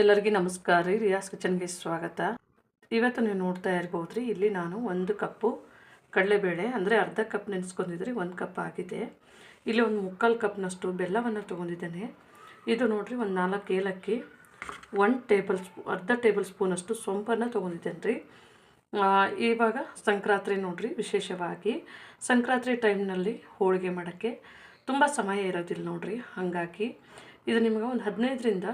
ಎಲ್ಲರಿಗೂ ನಮಸ್ಕಾರ ರೀ. ರಿಯಾಸ್ ಕಿಚನ್ಗೆ ಸ್ವಾಗತ. ಇವತ್ತು ನೀವು ನೋಡ್ತಾ ಇರ್ಬೋದು ರೀ, ಇಲ್ಲಿ ನಾನು 1 ಕಪ್ಪು ಕಡಲೆಬೇಳೆ ಅಂದರೆ ಅರ್ಧ ಕಪ್ ನೆನೆಸ್ಕೊಂಡಿದ್ರಿ, 1 ಕಪ್ ಆಗಿದೆ. ಇಲ್ಲಿ ಒಂದು 3/4 ಕಪ್ನಷ್ಟು ಬೆಲ್ಲವನ್ನು ತೊಗೊಂಡಿದ್ದೇನೆ. ಇದು ನೋಡಿರಿ, ಒಂದು 4 ಏಲಕ್ಕಿ, ಅರ್ಧ ಟೇಬಲ್ ಸ್ಪೂನಷ್ಟು ಸೊಂಪನ್ನು ತೊಗೊಂಡಿದ್ದೇನೆ ರೀ. ಇವಾಗ ಸಂಕ್ರಾಂತಿ ನೋಡಿರಿ, ವಿಶೇಷವಾಗಿ ಸಂಕ್ರಾಂತಿ ಟೈಮ್ನಲ್ಲಿ ಹೋಳಿಗೆ ಮಾಡೋಕ್ಕೆ ತುಂಬ ಸಮಯ ಇರೋದಿಲ್ಲ ನೋಡಿರಿ. ಹಾಗಾಗಿ ಇದು ನಿಮಗೆ ಒಂದು 15ರಿಂದ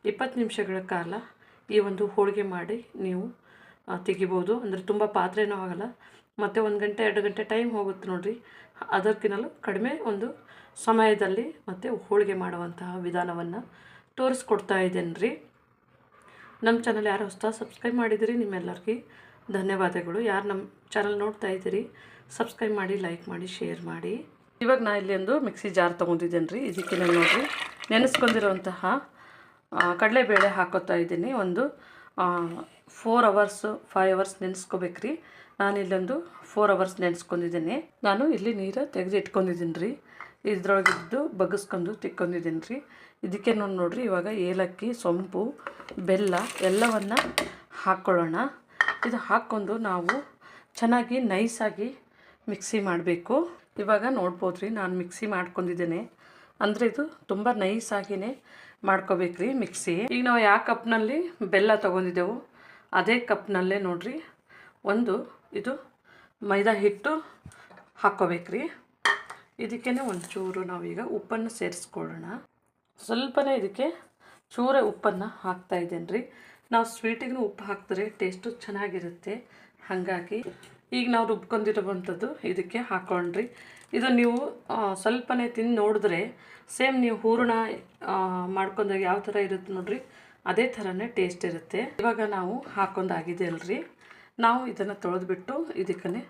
20 ನಿಮಿಷಗಳ ಕಾಲ ಈ ಒಂದು ಹೋಳಿಗೆ ಮಾಡಿ ನೀವು ತೆಗಿಬೋದು. ಅಂದರೆ ತುಂಬ ಪಾತ್ರೆನೂ ಆಗಲ್ಲ, ಮತ್ತು 1 ಗಂಟೆ 2 ಗಂಟೆ ಟೈಮ್ ಹೋಗುತ್ತೆ ನೋಡಿರಿ. ಅದಕ್ಕಿಂತಲೂ ಕಡಿಮೆ ಒಂದು ಸಮಯದಲ್ಲಿ ಮತ್ತು ಹೋಳಿಗೆ ಮಾಡುವಂತಹ ವಿಧಾನವನ್ನು ತೋರಿಸ್ಕೊಡ್ತಾ ಇದ್ದೇನೆ ರೀ. ನಮ್ಮ ಚಾನಲ್ ಯಾರು ಹೊಸ ಸಬ್ಸ್ಕ್ರೈಬ್ ಮಾಡಿದಿರಿ, ನಿಮ್ಮೆಲ್ಲರಿಗೂ ಧನ್ಯವಾದಗಳು. ಯಾರು ನಮ್ಮ ಚಾನಲ್ ನೋಡ್ತಾ ಇದ್ದೀರಿ, ಸಬ್ಸ್ಕ್ರೈಬ್ ಮಾಡಿ, ಲೈಕ್ ಮಾಡಿ, ಶೇರ್ ಮಾಡಿ. ಇವಾಗ ನಾನು ಇಲ್ಲಿ ಒಂದು ಮಿಕ್ಸಿ ಜಾರ್ ತೊಗೊಂಡಿದ್ದೇನೆ ರೀ. ಇದಕ್ಕೆ ನಾನು ನೋಡಿರಿ ನೆನೆಸ್ಕೊಂಡಿರುವಂತಹ ಕಡಲೆಬೇಳೆ ಹಾಕೋತಾ ಇದ್ದೀನಿ. ಒಂದು 4 ಅವರ್ಸು 5 ಅವರ್ಸ್ ನೆನೆಸ್ಕೋಬೇಕ್ರಿ. ನಾನು ಇಲ್ಲೊಂದು 4 ಅವರ್ಸ್ ನೆನೆಸ್ಕೊಂಡಿದ್ದೀನಿ. ನಾನು ಇಲ್ಲಿ ನೀರು ತೆಗೆದು ಇಟ್ಕೊಂಡಿದ್ದೀನಿ ರೀ. ಇದ್ರೊಳಗಿದ್ದು ಬಗ್ಗಿಸ್ಕೊಂಡು ತಿಕ್ಕೊಂಡಿದ್ದೀನಿ ರೀ. ಇದಕ್ಕೆ ನೋಡಿರಿ, ಇವಾಗ ಏಲಕ್ಕಿ, ಸೊಂಪು, ಬೆಲ್ಲ ಎಲ್ಲವನ್ನು ಹಾಕ್ಕೊಳ್ಳೋಣ. ಇದು ಹಾಕ್ಕೊಂಡು ನಾವು ಚೆನ್ನಾಗಿ ನೈಸಾಗಿ ಮಿಕ್ಸಿ ಮಾಡಬೇಕು. ಇವಾಗ ನೋಡ್ಬೋದು ರೀ, ನಾನು ಮಿಕ್ಸಿ ಮಾಡ್ಕೊಂಡಿದ್ದೇನೆ. ಅಂದರೆ ಇದು ತುಂಬ ನೈಸಾಗಿಯೇ ಮಾಡ್ಕೋಬೇಕ್ರಿ ಮಿಕ್ಸಿ. ಈಗ ನಾವು ಯಾವ ಕಪ್ನಲ್ಲಿ ಬೆಲ್ಲ ತೊಗೊಂಡಿದ್ದೆವು ಅದೇ ಕಪ್ನಲ್ಲೇ ನೋಡಿರಿ ಇದು ಮೈದಾ ಹಿಟ್ಟು ಹಾಕ್ಕೋಬೇಕ್ರಿ. ಇದಕ್ಕೇ ಒಂಚೂರು ನಾವೀಗ ಉಪ್ಪನ್ನು ಸೇರಿಸ್ಕೊಳ್ಳೋಣ. ಸ್ವಲ್ಪನೇ ಇದಕ್ಕೆ ಚೂರೇ ಉಪ್ಪನ್ನು ಹಾಕ್ತಾಯಿದ್ದೇನೆ ರೀ. ನಾವು ಸ್ವೀಟಿಗೂ ಉಪ್ಪು ಹಾಕಿದ್ರೆ ಟೇಸ್ಟು ಚೆನ್ನಾಗಿರುತ್ತೆ. ಹಾಗಾಗಿ ಈಗ ನಾವು ರುಬ್ಕೊಂಡಿರುವಂಥದ್ದು ಇದಕ್ಕೆ ಹಾಕ್ಕೊಂಡ್ರಿ. ಇದು ನೀವು ಸ್ವಲ್ಪನೇ ತಿಂದು ನೋಡಿದ್ರೆ ಸೇಮ್ ನೀವು ಹೂರಣ ಮಾಡ್ಕೊಂಡಾಗ ಯಾವ ಥರ ಇರುತ್ತೆ ನೋಡಿರಿ, ಅದೇ ಥರನೇ ಟೇಸ್ಟ್ ಇರುತ್ತೆ. ಇವಾಗ ನಾವು ಹಾಕ್ಕೊಂಡಾಗಿದೆ ಅಲ್ರಿ, ನಾವು ಇದನ್ನು ತೊಳೆದ್ಬಿಟ್ಟು ಇದಕ್ಕೇ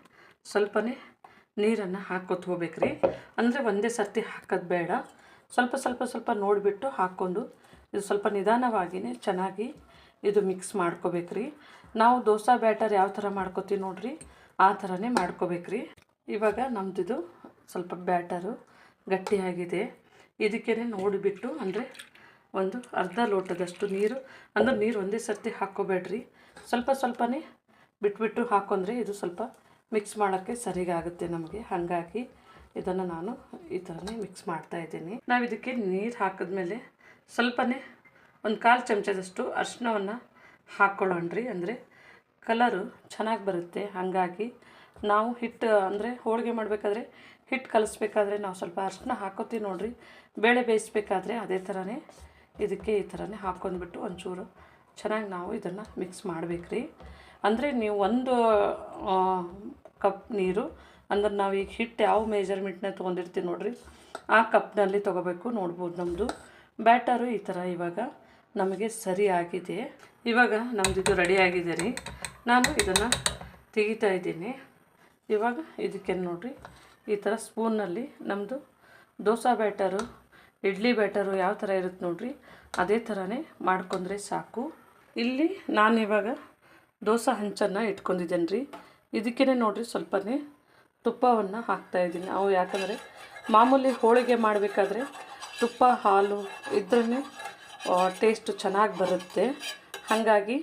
ಸ್ವಲ್ಪನೇ ನೀರನ್ನು ಹಾಕ್ಕೊತ ಹೋಗ್ಬೇಕ್ರಿ. ಅಂದರೆ ಒಂದೇ ಸರ್ತಿ ಹಾಕೋದು ಬೇಡ, ಸ್ವಲ್ಪ ನೋಡಿಬಿಟ್ಟು ಹಾಕ್ಕೊಂಡು ಇದು ಸ್ವಲ್ಪ ನಿಧಾನವಾಗಿಯೇ ಚೆನ್ನಾಗಿ ಇದು ಮಿಕ್ಸ್ ಮಾಡ್ಕೋಬೇಕ್ರಿ. ನಾವು ದೋಸೆ ಬ್ಯಾಟರ್ ಯಾವ ಥರ ಮಾಡ್ಕೋತೀವಿ ನೋಡಿರಿ, ಆ ಥರನೇ ಮಾಡ್ಕೋಬೇಕ್ರಿ. ಇವಾಗ ನಮ್ಮದಿದು ಸ್ವಲ್ಪ ಬ್ಯಾಟರು ಗಟ್ಟಿಯಾಗಿದೆ. ಇದಕ್ಕೇ ನೋಡಿಬಿಟ್ಟು ಅಂದರೆ ಒಂದು ಅರ್ಧ ಲೋಟದಷ್ಟು ನೀರು, ಅಂದರೆ ನೀರು ಒಂದೇ ಸರ್ತಿ ಹಾಕ್ಕೋಬೇಡ್ರಿ, ಸ್ವಲ್ಪನೇ ಬಿಟ್ಬಿಟ್ಟು ಹಾಕೊಂಡ್ರೆ ಇದು ಸ್ವಲ್ಪ ಮಿಕ್ಸ್ ಮಾಡೋಕ್ಕೆ ಸರಿಗಾಗುತ್ತೆ ನಮಗೆ. ಹಾಗಾಗಿ ಇದನ್ನು ನಾನು ಈ ಥರನೇ ಮಿಕ್ಸ್ ಮಾಡ್ತಾಯಿದ್ದೀನಿ. ನಾವು ಇದಕ್ಕೆ ನೀರು ಹಾಕಿದ್ಮೇಲೆ ಸ್ವಲ್ಪನೇ ಒಂದು 1/4 ಚಮಚದಷ್ಟು ಅರಿಶಿನವನ್ನು ಹಾಕ್ಕೊಳ್ಳೋಣ್ರಿ. ಅಂದರೆ ಕಲರು ಚೆನ್ನಾಗಿ ಬರುತ್ತೆ. ಹಾಗಾಗಿ ನಾವು ಹಿಟ್ಟು ಅಂದರೆ ಹೋಳಿಗೆ ಮಾಡಬೇಕಾದ್ರೆ ಹಿಟ್ಟು ಕಲಿಸ್ಬೇಕಾದ್ರೆ ನಾವು ಸ್ವಲ್ಪ ಅರಿಶಿನ ಹಾಕೋತೀವಿ ನೋಡಿರಿ. ಬೇಳೆ ಬೇಯಿಸ್ಬೇಕಾದ್ರೆ ಅದೇ ಥರನೇ ಇದಕ್ಕೆ ಈ ಥರನೇ ಹಾಕ್ಕೊಂಡ್ಬಿಟ್ಟು ಒಂಚೂರು ಚೆನ್ನಾಗಿ ನಾವು ಇದನ್ನು ಮಿಕ್ಸ್ ಮಾಡಬೇಕ್ರಿ. ಅಂದರೆ ನೀವು 1 ಕಪ್ ನೀರು ಅಂದ್ರೆ ನಾವೀಗ ಹಿಟ್ಟು ಯಾವ ಮೆಜರ್ಮೆಂಟ್ನ ತೊಗೊಂಡಿರ್ತೀವಿ ನೋಡಿರಿ, ಆ ಕಪ್ನಲ್ಲಿ ತೊಗೋಬೇಕು. ನೋಡ್ಬೋದು ನಮ್ಮದು ಬ್ಯಾಟರು ಈ ಥರ ಇವಾಗ ನಮಗೆ ಸರಿ ಆಗಿದೆ. ಇವಾಗ ನಮ್ಮದಿದು ರೆಡಿ ಆಗಿದೆ ರೀ. ನಾನು ಇದನ್ನು ತೆಗಿತಾ ಇದ್ದೀನಿ. ಇವಾಗ ಇದಕ್ಕೆ ನೋಡಿರಿ, ಈ ಥರ ಸ್ಪೂನಲ್ಲಿ ನಮ್ಮದು ದೋಸೆ ಬ್ಯಾಟರು, ಇಡ್ಲಿ ಬ್ಯಾಟರು ಯಾವ ಥರ ಇರುತ್ತೆ ನೋಡಿರಿ, ಅದೇ ಥರನೇ ಮಾಡ್ಕೊಂಡ್ರೆ ಸಾಕು. ಇಲ್ಲಿ ನಾನಿವಾಗ ದೋಸೆ ಹಂಚನ್ನು ಇಟ್ಕೊಂಡಿದ್ದೇನೆ ರೀ. ಇದಕ್ಕೇ ನೋಡಿರಿ ಸ್ವಲ್ಪನೇ ತುಪ್ಪವನ್ನು ಹಾಕ್ತಾಯಿದ್ದೀನಿ. ಯಾಕಂದರೆ ಮಾಮೂಲಿ ಹೋಳಿಗೆ ಮಾಡಬೇಕಾದ್ರೆ ತುಪ್ಪ ಹಾಲು ಇದ್ರೇ ಟೇಸ್ಟು ಚೆನ್ನಾಗಿ ಬರುತ್ತೆ. ಹಾಗಾಗಿ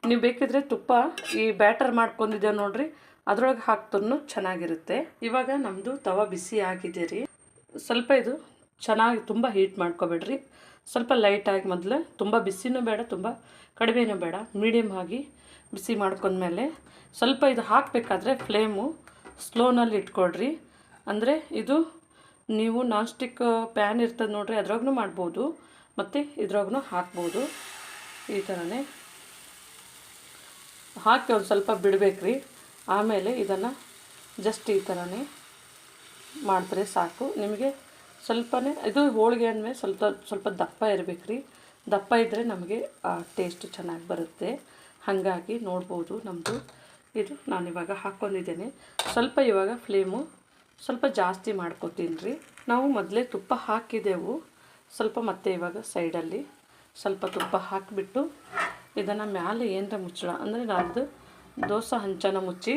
ನೀವು ಬೇಕಿದ್ರೆ ತುಪ್ಪ ಈ ಬ್ಯಾಟರ್ ಮಾಡ್ಕೊಂಡಿದ್ದೇವೆ ನೋಡಿರಿ, ಅದರೊಳಗೆ ಹಾಕ್ತೂ ಚೆನ್ನಾಗಿರುತ್ತೆ. ಇವಾಗ ನಮ್ಮದು ತವ ಬಿಸಿ ಆಗಿದೆ ರೀ. ಸ್ವಲ್ಪ ಇದು ಚೆನ್ನಾಗಿ ತುಂಬ ಹೀಟ್ ಮಾಡ್ಕೊಬೇಡ್ರಿ, ಸ್ವಲ್ಪ ಲೈಟಾಗಿ ಮೊದಲು, ತುಂಬ ಬಿಸಿನೂ ಬೇಡ, ತುಂಬ ಕಡಿಮೆನೂ ಬೇಡ, ಮೀಡಿಯಮ್ ಆಗಿ ಬಿಸಿ ಮಾಡ್ಕೊಂಡ್ಮೇಲೆ ಸ್ವಲ್ಪ ಇದು ಹಾಕಬೇಕಾದ್ರೆ ಫ್ಲೇಮು ಸ್ಲೋನಲ್ಲಿ ಇಟ್ಕೊಳ್ರಿ. ಅಂದರೆ ಇದು ನೀವು ನಾನ್ ಸ್ಟಿಕ್ ಪ್ಯಾನ್ ಇರ್ತದೆ ನೋಡಿರಿ, ಅದ್ರಾಗೂ ಮಾಡ್ಬೋದು ಮತ್ತು ಇದ್ರಾಗೂ ಹಾಕ್ಬೋದು. ಈ ಥರನೇ ಹಾಕಿ ಒಂದು ಸ್ವಲ್ಪ ಬಿಡಬೇಕ್ರಿ. ಆಮೇಲೆ ಇದನ್ನು ಜಸ್ಟ್ ಈ ಥರನೇ ಮಾಡಿದ್ರೆ ಸಾಕು. ನಿಮಗೆ ಸ್ವಲ್ಪನೇ ಇದು ಹೋಳಿಗೆ ಅಂದಮೇಲೆ ಸ್ವಲ್ಪ ದಪ್ಪ ಇರಬೇಕ್ರಿ. ದಪ್ಪ ಇದ್ದರೆ ನಮಗೆ ಟೇಸ್ಟ್ ಚೆನ್ನಾಗಿ ಬರುತ್ತೆ. ಹಾಗಾಗಿ ನೋಡ್ಬೋದು ನಮ್ಮದು ಇದು ನಾನಿವಾಗ ಹಾಕ್ಕೊಂಡಿದ್ದೇನೆ. ಸ್ವಲ್ಪ ಇವಾಗ ಫ್ಲೇಮು ಸ್ವಲ್ಪ ಜಾಸ್ತಿ ಮಾಡ್ಕೊತೀನಿ ರೀ. ನಾವು ಮೊದಲೇ ತುಪ್ಪ ಹಾಕಿದೆವು, ಸ್ವಲ್ಪ ಮತ್ತೆ ಇವಾಗ ಸೈಡಲ್ಲಿ ಸ್ವಲ್ಪ ತುಪ್ಪ ಹಾಕಿಬಿಟ್ಟು ಇದನ್ನು ಮೇಲೆ ಏನರ ಮುಚ್ಚಳ ಅಂದರೆ ನಾನದು ದೋಸೆ ಹಂಚನ ಮುಚ್ಚಿ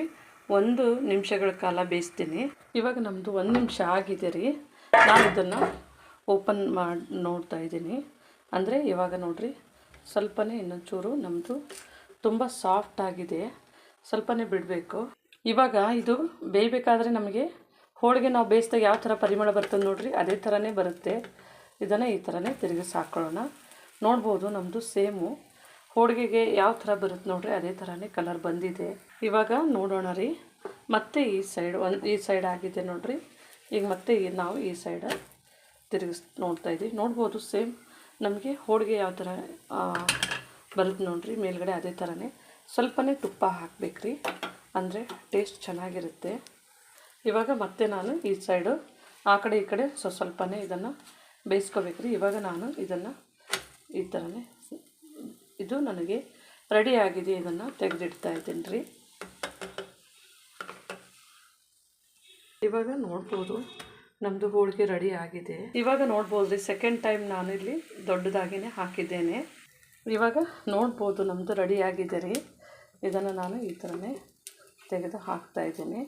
1 ನಿಮಿಷಗಳ ಕಾಲ ಬೇಯಿಸ್ತೀನಿ. ಇವಾಗ ನಮ್ಮದು 1 ನಿಮಿಷ ಆಗಿದೆ ರೀ. ನಾನು ಇದನ್ನು ಓಪನ್ ಮಾಡಿ ನೋಡ್ತಾ ಇದ್ದೀನಿ. ಅಂದರೆ ಇವಾಗ ನೋಡಿರಿ ಸ್ವಲ್ಪನೇ ಇನ್ನೊಂಚೂರು ನಮ್ಮದು ತುಂಬ ಸಾಫ್ಟ್ ಆಗಿದೆ, ಸ್ವಲ್ಪನೇ ಬಿಡಬೇಕು. ಇವಾಗ ಇದು ಬೇಯಬೇಕಾದ್ರೆ ನಮಗೆ ಹೋಳಿಗೆ ನಾವು ಬೇಯಿಸಿದಾಗ ಯಾವ ಥರ ಪರಿಮಳ ಬರ್ತದೆ ನೋಡಿರಿ, ಅದೇ ಥರನೇ ಬರುತ್ತೆ. ಇದನ್ನು ಈ ಥರನೇ ತಿರುಗಿಸಿ ಹಾಕ್ಕೊಳ್ಳೋಣ. ನೋಡ್ಬೋದು ನಮ್ಮದು ಸೇಮು ಹೋಳಿಗೆಗೆ ಯಾವ ಥರ ಬರುತ್ತೆ ನೋಡಿರಿ, ಅದೇ ಥರನೇ ಕಲರ್ ಬಂದಿದೆ. ಇವಾಗ ನೋಡೋಣ ರೀ, ಮತ್ತೆ ಈ ಸೈಡ್ ಆಗಿದೆ ನೋಡಿರಿ. ಈಗ ಮತ್ತೆ ನಾವು ಈ ಸೈಡ್ ತಿರುಗಿಸಿ ನೋಡ್ತಾಯಿದ್ದೀವಿ. ನೋಡ್ಬೋದು ಸೇಮ್ ನಮಗೆ ಹೋಳಿಗೆ ಯಾವ ಥರ ಬರುತ್ತೆ ನೋಡಿರಿ ಮೇಲ್ಗಡೆ, ಅದೇ ಥರನೇ. ಸ್ವಲ್ಪನೇ ತುಪ್ಪ ಹಾಕಬೇಕ್ರಿ, ಅಂದರೆ ಟೇಸ್ಟ್ ಚೆನ್ನಾಗಿರುತ್ತೆ. ಇವಾಗ ಮತ್ತೆ ನಾನು ಈ ಸೈಡು ಆ ಕಡೆ ಈ ಕಡೆ ಸ್ವಲ್ಪನೇ ಇದನ್ನು ಬೇಯಿಸ್ಕೋಬೇಕ್ರಿ. ಇವಾಗ ನಾನು ಇದನ್ನು ಈ ಥರನೇ, ಇದು ನನಗೆ ರೆಡಿ ಆಗಿದೆ, ಇದನ್ನು ತೆಗೆದಿಡ್ತಾ ಇದ್ದೀನಿ ರೀ. ಇವಾಗ ನೋಡ್ಬೋದು ನಮ್ಮದು ಹೋಳಿಗೆ ರೆಡಿ ಆಗಿದೆ. ಇವಾಗ ನೋಡ್ಬೋದು ರೀ, ಸೆಕೆಂಡ್ ಟೈಮ್ ನಾನು ಇಲ್ಲಿ ದೊಡ್ಡದಾಗಿಯೇ ಹಾಕಿದ್ದೇನೆ. ಇವಾಗ ನೋಡ್ಬೋದು ನಮ್ಮದು ರೆಡಿ ಆಗಿದೆ ರೀ. ಇದನ್ನು ನಾನು ಈ ಥರನೇ ತೆಗೆದು ಹಾಕ್ತಾಯಿದ್ದೀನಿ.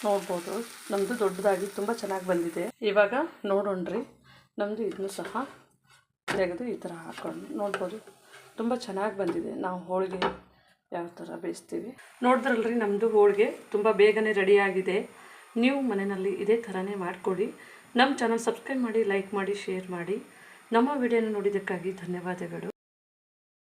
ನೋಡ್ಬೋದು ನಮ್ಮದು ದೊಡ್ಡದಾಗಿ ತುಂಬ ಚೆನ್ನಾಗಿ ಬಂದಿದೆ. ಇವಾಗ ನೋಡೋಣ್ರಿ, ನಮ್ಮದು ಇದನ್ನು ಸಹ ತೆಗೆದು ಈ ಥರ ಹಾಕ್ಕೊಂಡು ನೋಡ್ಬೋದು ತುಂಬ ಚೆನ್ನಾಗಿ ಬಂದಿದೆ. ನಾವು ಹೋಳಿಗೆ ಯಾವ ಥರ ಬೇಯಿಸ್ತೀವಿ ನೋಡಿದ್ರಲ್ರಿ, ನಮ್ಮದು ಹೋಳಿಗೆ ತುಂಬ ಬೇಗನೆ ರೆಡಿಯಾಗಿದೆ. ನೀವು ಮನೆಯಲ್ಲಿ ಇದೇ ಥರನೇ ಮಾಡಿಕೊಡಿ. ನಮ್ಮ ಚಾನಲ್ ಸಬ್ಸ್ಕ್ರೈಬ್ ಮಾಡಿ, ಲೈಕ್ ಮಾಡಿ, ಶೇರ್ ಮಾಡಿ. ನಮ್ಮ ವಿಡಿಯೋನ ನೋಡಿದ್ದಕ್ಕಾಗಿ ಧನ್ಯವಾದಗಳು.